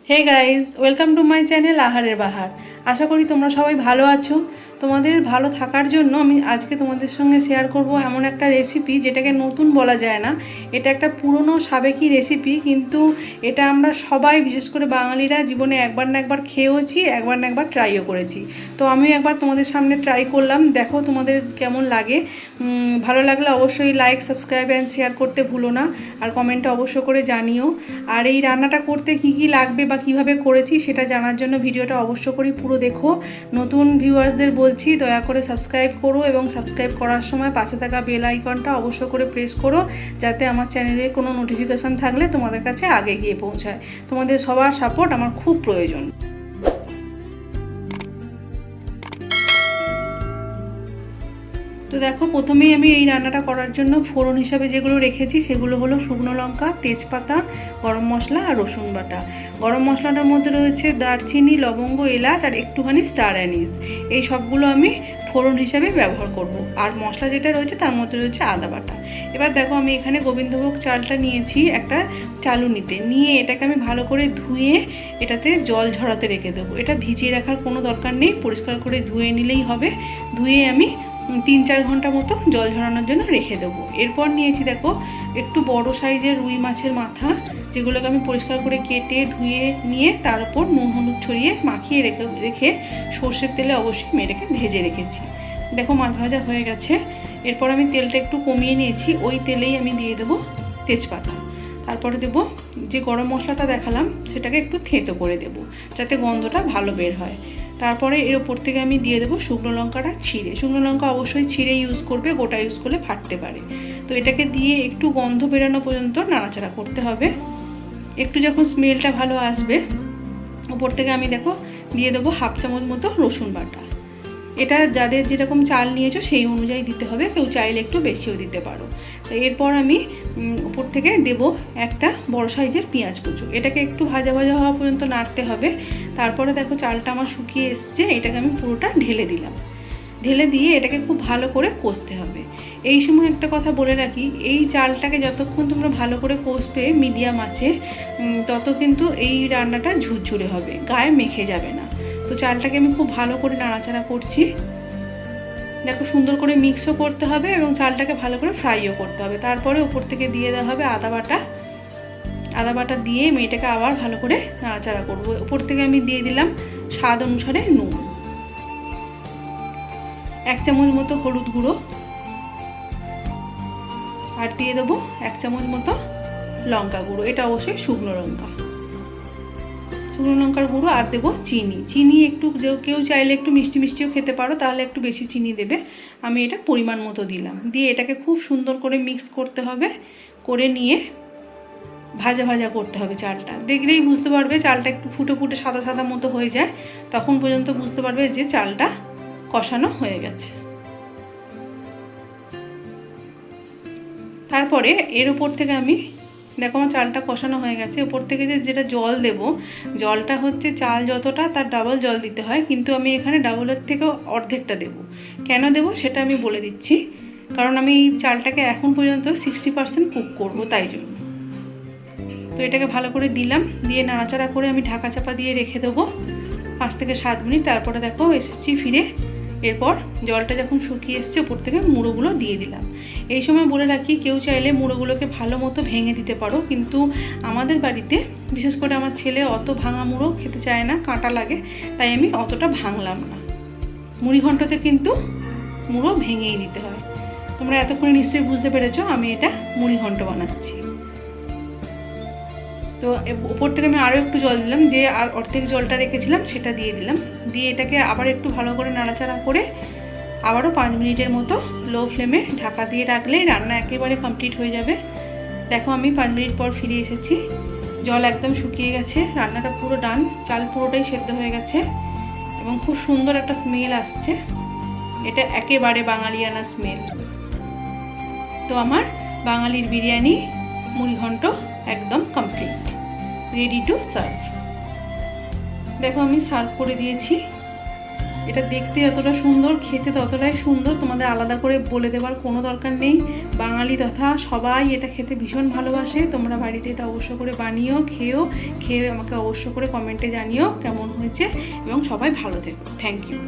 Hey guys, welcome to my channel Aharer Bahar. আশা করি তোমরা সবাই ভালো আছো। তোমাদের ভালো থাকার জন্য আমি আজকে তোমাদের সঙ্গে শেয়ার করব এমন একটা রেসিপি যেটাকে নতুন বলা যায় না। এটা একটা পুরনো সাবেকি রেসিপি, কিন্তু এটা আমরা সবাই, বিশেষ করে বাঙালিরা, জীবনে একবার না একবার খেয়েওছি, একবার না একবার ট্রাইও করেছি। তো আমি একবার তোমাদের সামনে ট্রাই করলাম, দেখো তোমাদের কেমন লাগে। ভালো লাগলে অবশ্যই লাইক, সাবস্ক্রাইব অ্যান্ড শেয়ার করতে ভুলো না, আর কমেন্টে অবশ্য করে জানিও। আর এই রান্নাটা করতে কি কি লাগবে বা কিভাবে করেছি সেটা জানার জন্য ভিডিওটা অবশ্য করে পুরো দেখো। নতুন ভিউয়ার্সদের বলছি, দয়া করে সাবস্ক্রাইব করো এবং সাবস্ক্রাইব করার সময় পাশে থাকা বেল আইকনটা অবশ্য করে প্রেস করো, যাতে আমার চ্যানেলের কোনো নোটিফিকেশান থাকলে তোমাদের কাছে আগে গিয়ে পৌঁছায়। তোমাদের সবার সাপোর্ট আমার খুব প্রয়োজন। তো দেখো, প্রথমেই আমি এই রান্নাটা করার জন্য ফোড়ন হিসাবে যেগুলো রেখেছি সেগুলো হলো শুকনো লঙ্কা, তেজপাতা, গরম মশলা আর রসুন বাটা। গরম মশলাটার মধ্যে রয়েছে দারচিনি, লবঙ্গ, এলাচ আর একটুখানি স্টার অ্যানিস। এই সবগুলো আমি ফোড়ন হিসাবে ব্যবহার করব। আর মশলা যেটা রয়েছে তার মধ্যে রয়েছে আদা বাটা। এবার দেখো, আমি এখানে গোবিন্দভোগ চালটা নিয়েছি একটা চালুনিতে নিয়ে, এটাকে আমি ভালো করে ধুয়ে এটাতে জল ঝরাতে রেখে দেবো। এটা ভিজিয়ে রাখার কোনো দরকার নেই, পরিষ্কার করে ধুয়ে নিলেই হবে। ধুয়ে আমি 3-4 ঘন্টা মতো জল ঝরানোর জন্য রেখে দেবো। এরপর নিয়েছি দেখো একটু বড় সাইজের রুই মাছের মাথা, যেগুলোকে আমি পরিষ্কার করে কেটে ধুয়ে নিয়ে তার উপর নুন হলুদ ছড়িয়ে মাখিয়ে রেখে সর্ষের তেলে অবশ্যই মেয়েটাকে ভেজে রেখেছি। দেখো, মাছ ভাজা হয়ে গেছে। এরপর আমি তেলটা একটু কমিয়ে নিয়েছি, ওই তেলেই আমি দিয়ে দেবো তেজপাতা। তারপরে দেবো যে গরম মশলাটা দেখালাম, সেটাকে একটু থেঁতো করে দেবো যাতে গন্ধটা ভালো বের হয়। তারপরে এর ওপর থেকে আমি দিয়ে দেবো শুকনো লঙ্কাটা ছিঁড়ে। শুকনো লঙ্কা অবশ্যই ছিঁড়ে ইউজ করবে, গোটা ইউজ করলে ফাটতে পারে। তো এটাকে দিয়ে একটু গন্ধ বেরোনো পর্যন্ত নাড়াচাড়া করতে হবে। একটু যখন স্মেলটা ভালো আসবে, ওপর থেকে আমি দেখো দিয়ে দেবো 1/2 চামচ মতো রসুন বাটা। এটা যাদের যেরকম চাল নিয়েছো সেই অনুযায়ী দিতে হবে, কেউ চাইলে একটু বেশিও দিতে পারো। তো এরপর আমি উপর থেকে দেব একটা বড় সাইজের পেঁয়াজ কুচো। এটাকে একটু ভাজা ভাজা হওয়া পর্যন্ত নাড়তে হবে। তারপরে দেখো চালটা আমার শুকিয়ে এসছে, এটাকে আমি পুরোটা ঢেলে দিলাম। ঢেলে দিয়ে এটাকে খুব ভালো করে কষতে হবে। এই সময় একটা কথা বলে রাখি, এই চালটাকে যতক্ষণ তোমরা ভালো করে কষবে মিডিয়াম আঁচে, তত কিন্তু এই রান্নাটা ঝুরঝুরে হবে, গায়ে মেখে যাবে না। তো চালটাকে আমি খুব ভালো করে নাড়াচাড়া করছি। দেখো, সুন্দর করে মিক্সও করতে হবে এবং চালটাকে ভালো করে ফ্রাইও করতে হবে। তারপরে উপর থেকে দিয়ে দেওয়া হবে আদা বাটা। আদা বাটা দিয়ে মেয়েটাকে আবার ভালো করে নাড়াচাড়া করবো। উপর থেকে আমি দিয়ে দিলাম স্বাদ অনুসারে নুন, 1 চামচ মতো হলুদ গুঁড়ো, আর দিয়ে দেবো 1 চামচ মতো লঙ্কা গুঁড়ো। এটা অবশ্যই শুকনো লঙ্কার গুঁড়ো। আর দেবো চিনি একটু, কেউ চাইলে একটু মিষ্টি মিষ্টিও খেতে পারো, তাহলে একটু বেশি চিনি দেবে। আমি এটা পরিমাণ মতো দিলাম। দিয়ে এটাকে খুব সুন্দর করে মিক্স করতে হবে। করে নিয়ে ভাজা ভাজা করতে হবে চালটা। দেখলেই বুঝতে পারবে চালটা একটু ফুটে ফুটে সাদা সাদা মতো হয়ে যায়, তখন পর্যন্ত বুঝতে পারবে যে চালটা কষানো হয়ে গেছে। তারপরে এর উপর থেকে আমি দেখো আমার চালটা কষানো হয়ে গেছে। উপর থেকে যেটা জল দেব, জলটা হচ্ছে চাল যতটা তার ডাবল জল দিতে হয়, কিন্তু আমি এখানে ডাবলের থেকেও অর্ধেকটা দেব। কেন দেব সেটা আমি বলে দিচ্ছি, কারণ আমি চালটাকে এখন পর্যন্ত 60% কুক করব, তাই জন্য। তো এটাকে ভালো করে দিলাম, দিয়ে নাড়াচাড়া করে আমি ঢাকা চাপা দিয়ে রেখে দেবো 5 থেকে 7 মিনিট। তারপরে দেখো এসেছি ফিরে। এরপর জলটা যখন শুকিয়ে এসছে, উপর থেকে মুড়োগুলো দিয়ে দিলাম। এই সময় বলে রাখি, কেউ চাইলে মুড়োগুলোকে ভালো মতো ভেঙে দিতে পারো, কিন্তু আমাদের বাড়িতে বিশেষ করে আমার ছেলে অত ভাঙা মুড়ো খেতে চায় না, কাঁটা লাগে, তাই আমি অতটা ভাঙলাম না। মুড়িঘণ্টতে কিন্তু মুড়ো ভেঙেই দিতে হয়। তোমরা এতক্ষণে নিশ্চয়ই বুঝতে পেরেছো আমি এটা মুড়িঘণ্ট বানাচ্ছি। তো ওপর থেকে আমি আরও একটু জল দিলাম, যে অর্ধেক জলটা রেখেছিলাম সেটা দিয়ে দিলাম। দিয়ে এটাকে আবার একটু ভালো করে নাড়াচাড়া করে আবারও 5 মিনিটের মতো লো ফ্লেমে ঢাকা দিয়ে রাখলেই রান্না একেবারে কমপ্লিট হয়ে যাবে। দেখো, আমি 5 মিনিট পর ফিরে এসেছি। জল একদম শুকিয়ে গেছে, রান্নাটা পুরো ডান, চাল পুরোটাই সেদ্ধ হয়ে গেছে এবং খুব সুন্দর একটা স্মেল আসছে। এটা একেবারে বাঙালিয়ানা স্মেল। তো আমার বাঙালির বিরিয়ানি মুড়িঘণ্ট একদম কমপ্লিট, রেডি টু সার্ভ। দেখো, আমি সার্ভ করে দিয়েছি। এটা দেখতে যতটা সুন্দর খেতে ততটাই সুন্দর, তোমাদের আলাদা করে বলে দেওয়ার কোনো দরকার নেই। বাঙালি তথা সবাই এটা খেতে ভীষণ ভালোবাসে। তোমরা বাড়িতে এটা অবশ্য করে বানিও, খেয়ে আমাকে অবশ্য করে কমেন্টে জানিও কেমন হয়েছে, এবং সবাই ভালো থেকো। Thank you.